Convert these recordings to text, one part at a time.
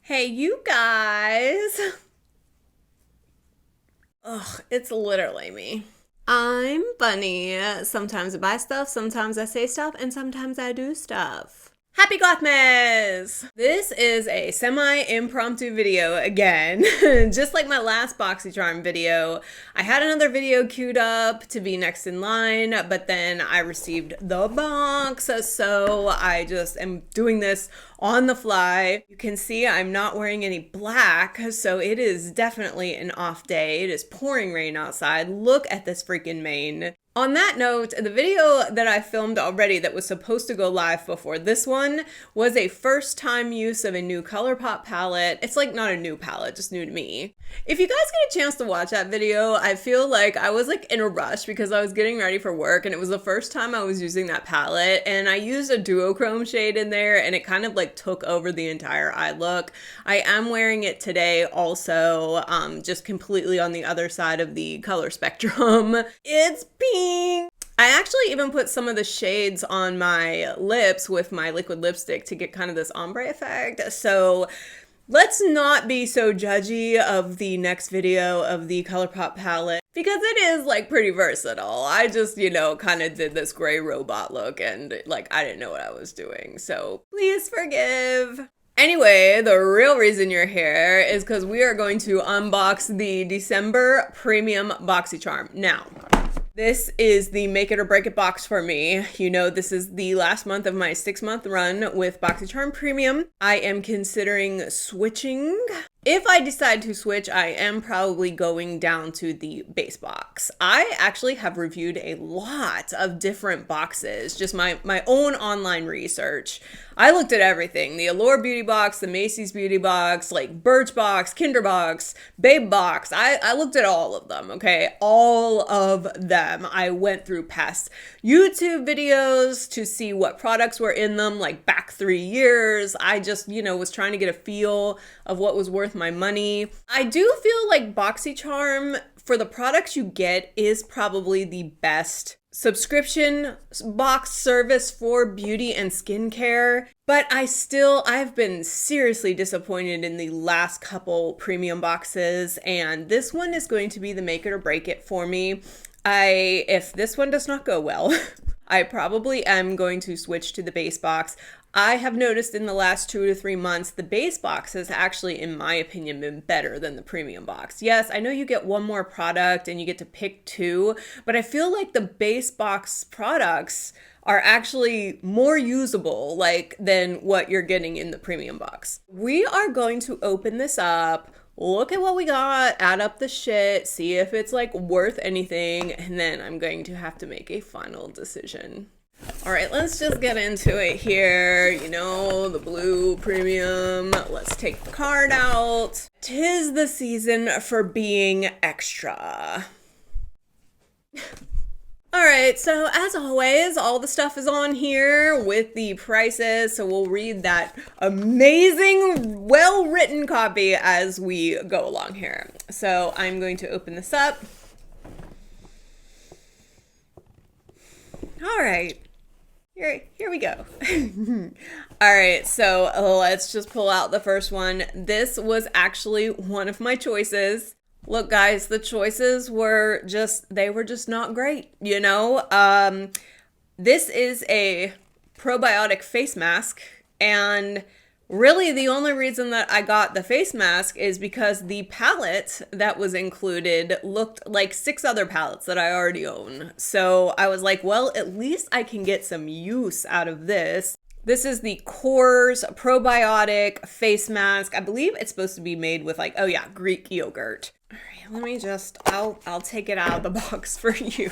Hey, you guys. Ugh, it's literally me. I'm Bunny. Sometimes I buy stuff, sometimes I say stuff, and sometimes I do stuff. Happy GOTHMAS! This is a semi-impromptu video again. Just like my last Boxycharm video, I had another video queued up to be next in line, but then I received the box, so I just am doing this on the fly. You can see I'm not wearing any black, so it is definitely an off day. It is pouring rain outside. Look at this freaking mane. On that note, the video that I filmed already that was supposed to go live before this one was a first time use of a new ColourPop palette. It's like not a new palette, just new to me. If you guys get a chance to watch that video, I feel like I was like in a rush because I was getting ready for work and it was the first time I was using that palette, and I used a duochrome shade in there and it kind of like took over the entire eye look. I am wearing it today also, just completely on the other side of the color spectrum. It's pink. I actually even put some of the shades on my lips with my liquid lipstick to get kind of this ombre effect. So let's not be so judgy of the next video of the ColourPop palette because it is like pretty versatile. I just, you know, kind of did this gray robot look and like I didn't know what I was doing. So please forgive. Anyway, the real reason you're here is because we are going to unbox the December Premium Boxycharm. Now, this is the make it or break it box for me. You know, this is the last month of my 6-month run with Boxycharm Premium. I am considering switching. If I decide to switch, I am probably going down to the base box. I actually have reviewed a lot of different boxes, just my own online research. I looked at everything, the Allure Beauty Box, the Macy's Beauty Box, like Birchbox, Kinderbox, Babe Box. I looked at all of them, okay? All of them. I went through past YouTube videos to see what products were in them, like back 3 years. I just, you know, was trying to get a feel of what was worth my money. I do feel like Boxycharm, for the products you get, is probably the best subscription box service for beauty and skincare, but I've been seriously disappointed in the last couple premium boxes, and this one is going to be the make it or break it for me. If this one does not go well, I probably am going to switch to the base box. I have noticed in the last 2 to 3 months, the base box has actually, in my opinion, been better than the premium box. Yes, I know you get one more product and you get to pick 2, but I feel like the base box products are actually more usable, like, than what you're getting in the premium box. We are going to open this up, look at what we got, add up the shit, see if it's like worth anything, and then I'm going to have to make a final decision. All right, let's just get into it here. You know, the blue premium. Let's take the card out. 'Tis the season for being extra. All right, so as always, all the stuff is on here with the prices, so we'll read that amazing, well-written copy as we go along here. So I'm going to open this up. All right. Here we go. All right, so let's just pull out the first one. This was actually one of my choices. Look, guys, the choices were just not great, you know? This is a probiotic face mask, and really the only reason that I got the face mask is because the palette that was included looked like 6 other palettes that I already own. So I was like, well, at least I can get some use out of this. This is the Core's probiotic face mask. I believe it's supposed to be made with like, oh yeah, Greek yogurt. All right, let me just, I'll take it out of the box for you.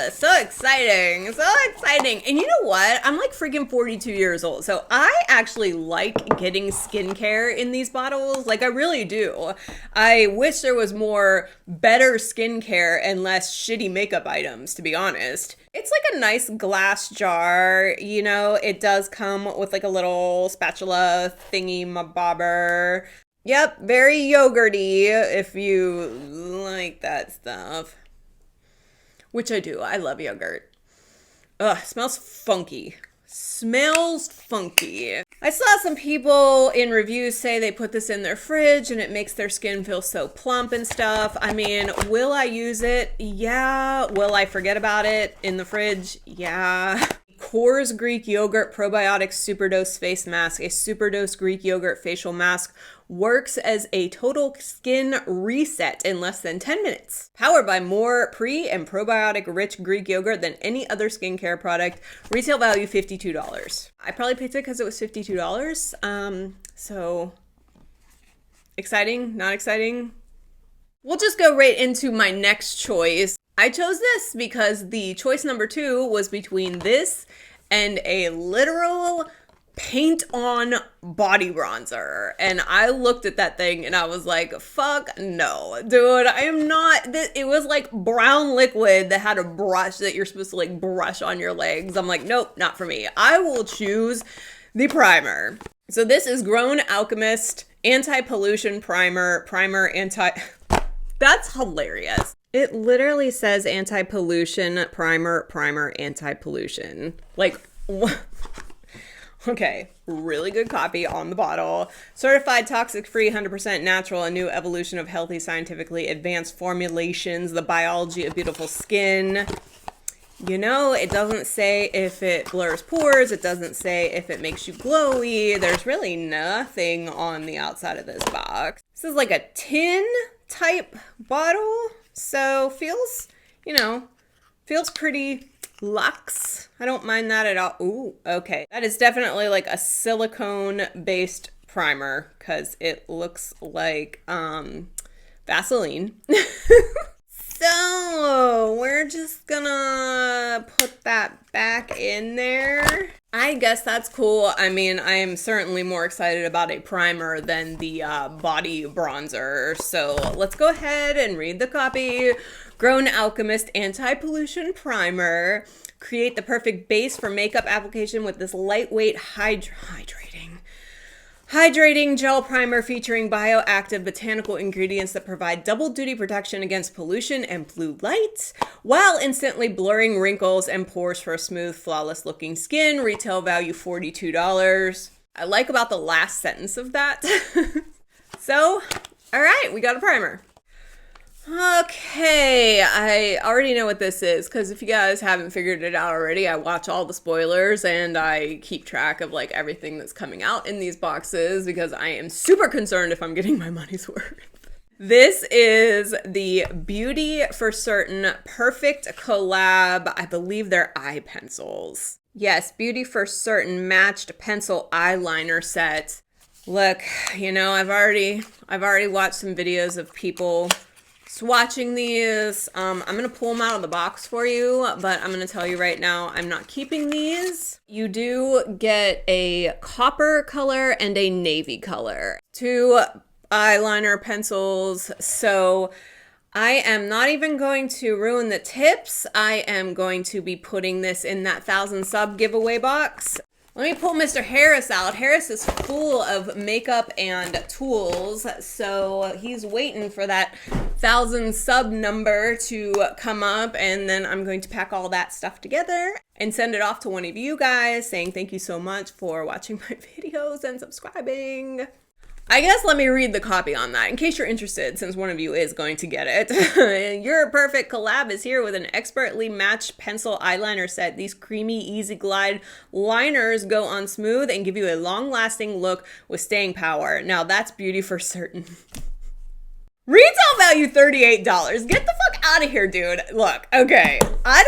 So exciting, so exciting. And you know what? I'm like freaking 42 years old. So I actually like getting skincare in these bottles. Like I really do. I wish there was more better skincare and less shitty makeup items, to be honest. It's like a nice glass jar, you know, it does come with like a little spatula thingy mabobber. Yep, very yogurty if you like that stuff. Which I do. I love yogurt. Ugh, it smells funky. Smells funky. I saw some people in reviews say they put this in their fridge and it makes their skin feel so plump and stuff. I mean, will I use it? Yeah. Will I forget about it in the fridge? Yeah. Coors Greek Yogurt Probiotic Superdose Face Mask. A Superdose Greek Yogurt facial mask works as a total skin reset in less than 10 minutes. Powered by more pre- and probiotic-rich Greek yogurt than any other skincare product. Retail value $52. I probably picked it because it was $52. So exciting, not exciting? We'll just go right into my next choice. I chose this because the choice number 2 was between this and a literal paint-on body bronzer. And I looked at that thing and I was like, fuck no, dude, I am not, it was like brown liquid that had a brush that you're supposed to like brush on your legs. I'm like, nope, not for me. I will choose the primer. So this is Grown Alchemist Anti-Pollution Primer, That's hilarious. It literally says anti-pollution, primer, anti-pollution. Like, what? Okay, really good copy on the bottle. Certified toxic-free, 100% natural, a new evolution of healthy, scientifically advanced formulations, the biology of beautiful skin. You know, it doesn't say if it blurs pores. It doesn't say if it makes you glowy. There's really nothing on the outside of this box. This is like a tin type bottle. So feels, you know, feels pretty luxe. I don't mind that at all. Ooh, okay. That is definitely like a silicone-based primer because it looks like Vaseline. So we're just gonna put that back in there. I guess that's cool. I mean, I am certainly more excited about a primer than the body bronzer. So let's go ahead and read the copy. Grown Alchemist Anti-Pollution Primer. Create the perfect base for makeup application with this lightweight hydrating gel primer featuring bioactive botanical ingredients that provide double duty protection against pollution and blue light while instantly blurring wrinkles and pores for a smooth, flawless looking skin. Retail value $42. I like about the last sentence of that. So, all right, we got a primer. Okay, I already know what this is because if you guys haven't figured it out already, I watch all the spoilers and I keep track of like everything that's coming out in these boxes because I am super concerned if I'm getting my money's worth. This is the Beauty for Certain Perfect Collab. I believe they're eye pencils. Yes, Beauty for Certain matched pencil eyeliner set. Look, you know, I've already watched some videos of people swatching these. I'm gonna pull them out of the box for you, but I'm gonna tell you right now, I'm not keeping these. You do get a copper color and a navy color. 2 eyeliner pencils, so I am not even going to ruin the tips. I am going to be putting this in that 1,000 sub giveaway box. Let me pull Mr. Harris out. Harris is full of makeup and tools, so he's waiting for that 1,000 sub number to come up, and then I'm going to pack all that stuff together and send it off to one of you guys saying thank you so much for watching my videos and subscribing. I guess let me read the copy on that in case you're interested, since one of you is going to get it. Your perfect collab is here with an expertly matched pencil eyeliner set. These creamy, easy glide liners go on smooth and give you a long-lasting look with staying power. Now that's Beauty for Certain. Retail value $38. Get the fuck out of here, dude. Look, okay, I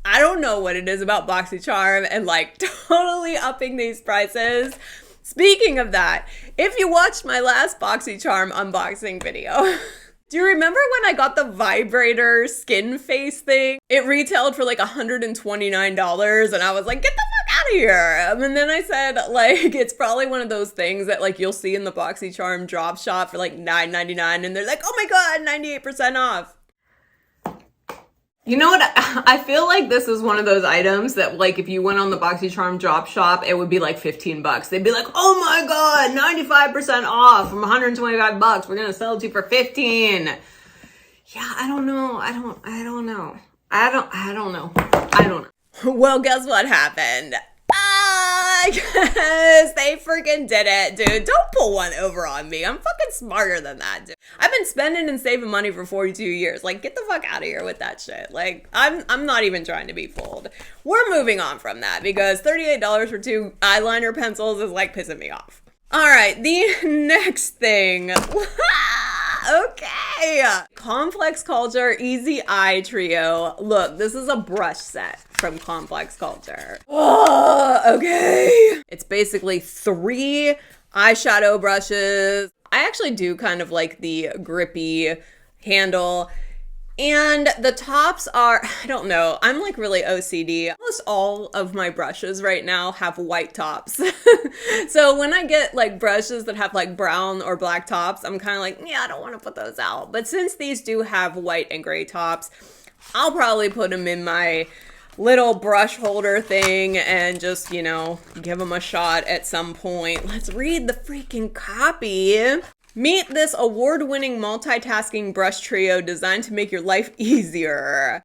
don't know what it is about Boxycharm and like totally upping these prices. Speaking of that, if you watched my last Boxycharm unboxing video, do you remember when I got the vibrator skin face thing? It retailed for like $129 and I was like, get the fuck out of here. And then I said, like, it's probably one of those things that like you'll see in the Boxycharm drop shop for like $9.99 and they're like, oh my God, 98% off. You know what? I feel like this is one of those items that like if you went on the Boxycharm drop shop, it would be like 15 bucks. They'd be like, oh my God, 95% off from 125 bucks. We're going to sell it to you for 15. Yeah, I don't know. I don't know. Well, guess what happened? Yes, they freaking did it, dude. Don't pull one over on me. I'm fucking smarter than that, dude. I've been spending and saving money for 42 years. Like, get the fuck out of here with that shit. Like, I'm not even trying to be fooled. We're moving on from that because $38 for 2 eyeliner pencils is like pissing me off. All right, the next thing. Okay. Complex Culture Easy Eye Trio. Look, this is a brush set from Complex Culture. Oh, okay. It's basically 3 eyeshadow brushes. I actually do kind of like the grippy handle. And the tops are, I don't know, I'm like really OCD. Almost all of my brushes right now have white tops. So when I get like brushes that have like brown or black tops, I'm kind of like, yeah, I don't want to put those out. But since these do have white and gray tops, I'll probably put them in my little brush holder thing and just, you know, give them a shot at some point. Let's read the freaking copy. Meet this award-winning multitasking brush trio designed to make your life easier.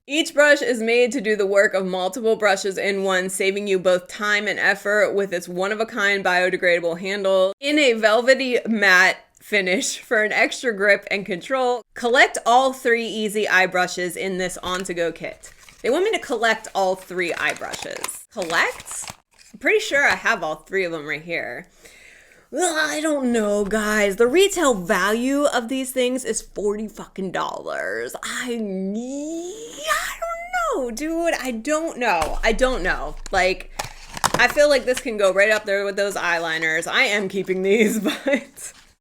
Each brush is made to do the work of multiple brushes in one, saving you both time and effort with its one-of-a-kind biodegradable handle. In a velvety matte finish for an extra grip and control, collect all 3 easy eye brushes in this on-to-go kit. They want me to collect all 3 eye brushes. Collect? I'm pretty sure I have all 3 of them right here. Ugh, I don't know, guys. The retail value of these things is $40 fucking dollars. I don't know, dude. I don't know. Like, I feel like this can go right up there with those eyeliners. I am keeping these, but I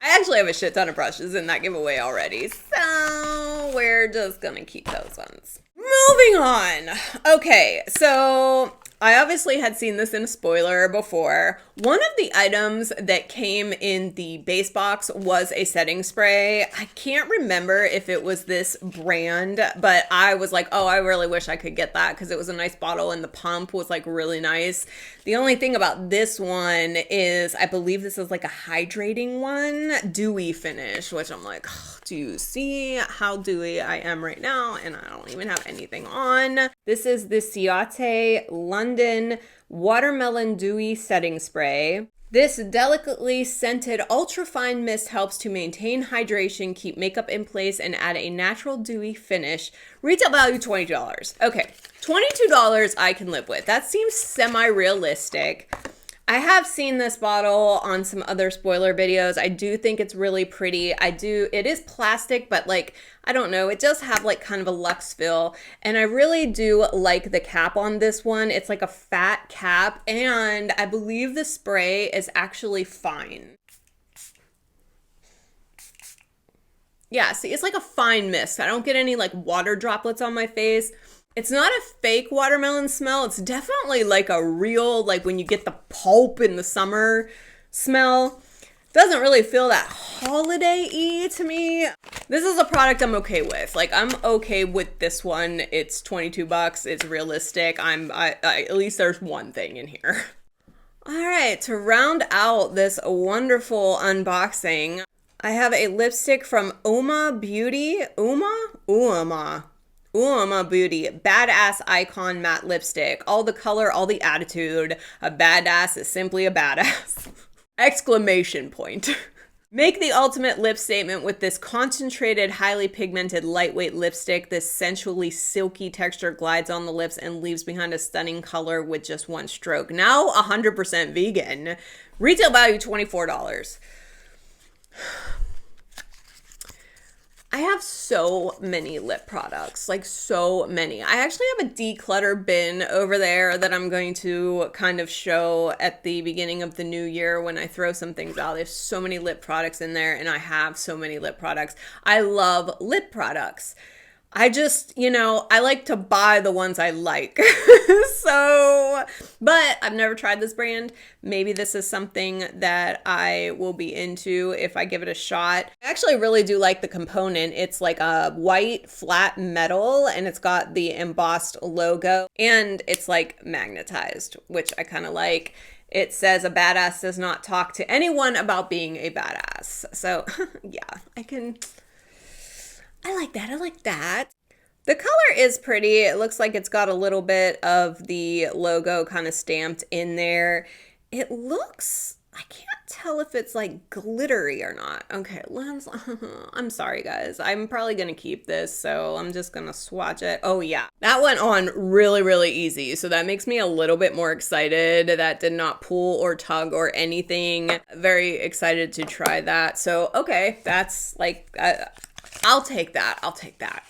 actually have a shit ton of brushes in that giveaway already. So we're just gonna keep those ones. Moving on. Okay, so I obviously had seen this in a spoiler before. One of the items that came in the base box was a setting spray. I can't remember if it was this brand, but I was like, oh, I really wish I could get that because it was a nice bottle and the pump was like really nice. The only thing about this one is I believe this is like a hydrating one, dewy finish, which I'm like, oh, do you see how dewy I am right now? And I don't even have anything on. This is the Ciate London Watermelon Dewy Setting Spray. This delicately scented ultra-fine mist helps to maintain hydration, keep makeup in place, and add a natural dewy finish. Retail value $22. Okay, $22 I can live with. That seems semi-realistic. I have seen this bottle on some other spoiler videos. I do think it's really pretty. It is plastic, but like, I don't know, it does have like kind of a luxe feel. And I really do like the cap on this one. It's like a fat cap, and I believe the spray is actually fine. Yeah, see, it's like a fine mist. I don't get any like water droplets on my face. It's not a fake watermelon smell. It's definitely like a real, like when you get the pulp in the summer smell. Doesn't really feel that holiday-y to me. This is a product I'm okay with. Like, I'm okay with this one. It's $22. It's realistic. At least there's one thing in here. All right, to round out this wonderful unboxing, I have a lipstick from Uma Beauty. Uma Beauty, Badass Icon Matte Lipstick. All the color, all the attitude. A badass is simply a badass. Exclamation point. Make the ultimate lip statement with this concentrated, highly pigmented, lightweight lipstick. This sensually silky texture glides on the lips and leaves behind a stunning color with just one stroke. Now 100% vegan. Retail value $24. I have so many lip products, like so many. I actually have a declutter bin over there that I'm going to kind of show at the beginning of the new year when I throw some things out. There's so many lip products in there, and I have so many lip products. I love lip products. I just, I like to buy the ones I like. But I've never tried this brand. Maybe this is something that I will be into if I give it a shot. I actually really do like the component. It's like a white flat metal, and it's got the embossed logo, and it's like magnetized, which I kind of like. It says a badass does not talk to anyone about being a badass. So yeah, I like that. The color is pretty. It looks like it's got a little bit of the logo kind of stamped in there. It looks, I can't tell if it's like glittery or not. Okay, I'm sorry guys. I'm probably gonna keep this, so I'm just gonna swatch it. Oh yeah, that went on really, really easy. So that makes me a little bit more excited. That did not pull or tug or anything. Very excited to try that. So, okay, that's like, I'll take that. I'll take that.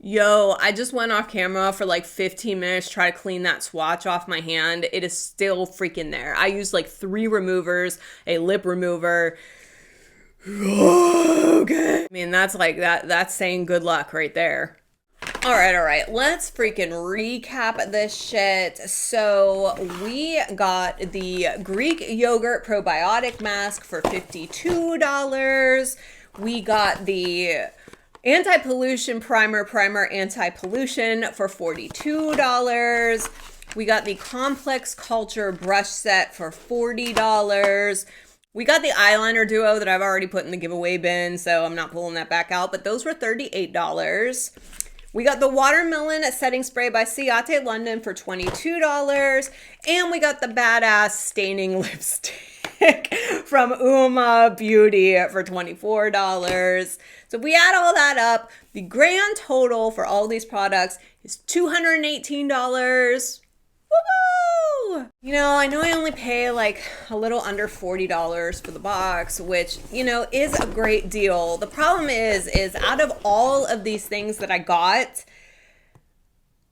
Yo, I just went off camera for like 15 minutes, try to clean that swatch off my hand. It is still freaking there. I used like 3 removers, a lip remover. Okay. I mean, that's like, that's saying good luck right there. All right. Let's freaking recap this shit. So we got the Greek yogurt probiotic mask for $52. We got the anti-pollution primer anti-pollution for $42. We got the complex culture brush set for $40. We got the eyeliner duo that I've already put in the giveaway bin, so I'm not pulling that back out, but those were $38. We got the watermelon setting spray by Ciate London for $22. And we got the badass staining lipstick from Uma Beauty for $24. So if we add all that up, the grand total for all these products is $218. Woo! You know, I only pay like a little under $40 for the box, which, you know, is a great deal. The problem is out of all of these things that I got,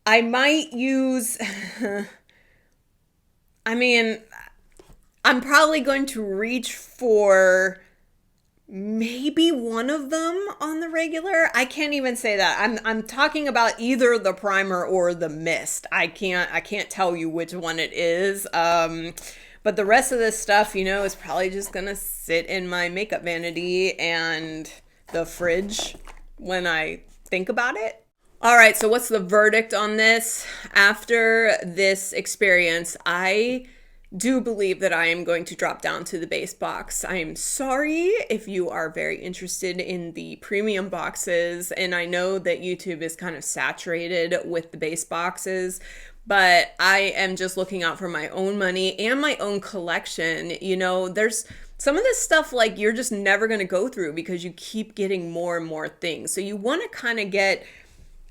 I might use, I mean, I'm probably going to reach for maybe one of them on the regular. I can't even say that. I'm talking about either the primer or the mist. I can't tell you which one it is. But the rest of this stuff, you know, is probably just gonna sit in my makeup vanity and the fridge when I think about it. All right, so what's the verdict on this? After this experience, I do believe that I am going to drop down to the base box. I am sorry if you are very interested in the premium boxes, and I know that YouTube is kind of saturated with the base boxes, but I am just looking out for my own money and my own collection. You know, there's some of this stuff like you're just never going to go through because you keep getting more and more things. So you want to kind of get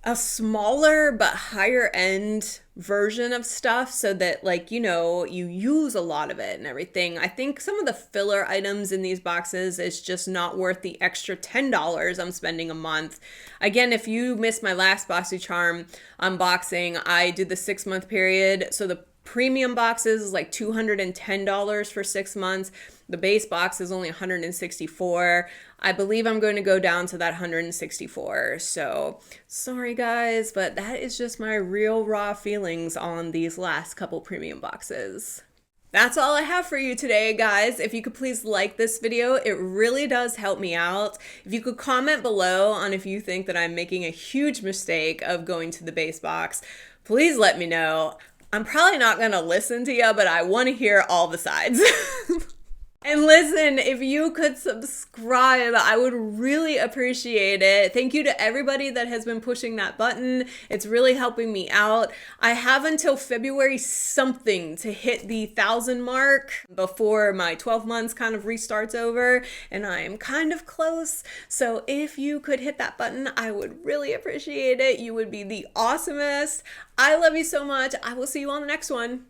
a smaller but higher end version of stuff so that, like, you know, you use a lot of it and everything. I think some of the filler items in these boxes is just not worth the extra $10 I'm spending a month. Again, if you missed my last Boxycharm unboxing, I did the 6-month period. So the premium boxes is like $210 for 6 months. The base box is only $164. I believe I'm going to go down to that $164. So sorry guys, but that is just my real raw feelings on these last couple premium boxes. That's all I have for you today, guys. If you could please like this video, it really does help me out. If you could comment below on if you think that I'm making a huge mistake of going to the base box, please let me know. I'm probably not going to listen to you, but I want to hear all the sides. And listen, if you could subscribe, I would really appreciate it. Thank you to everybody that has been pushing that button. It's really helping me out. I have until February something to hit the 1,000 mark before my 12 months kind of restarts over, and I am kind of close. So if you could hit that button, I would really appreciate it. You would be the awesomest. I love you so much. I will see you on the next one.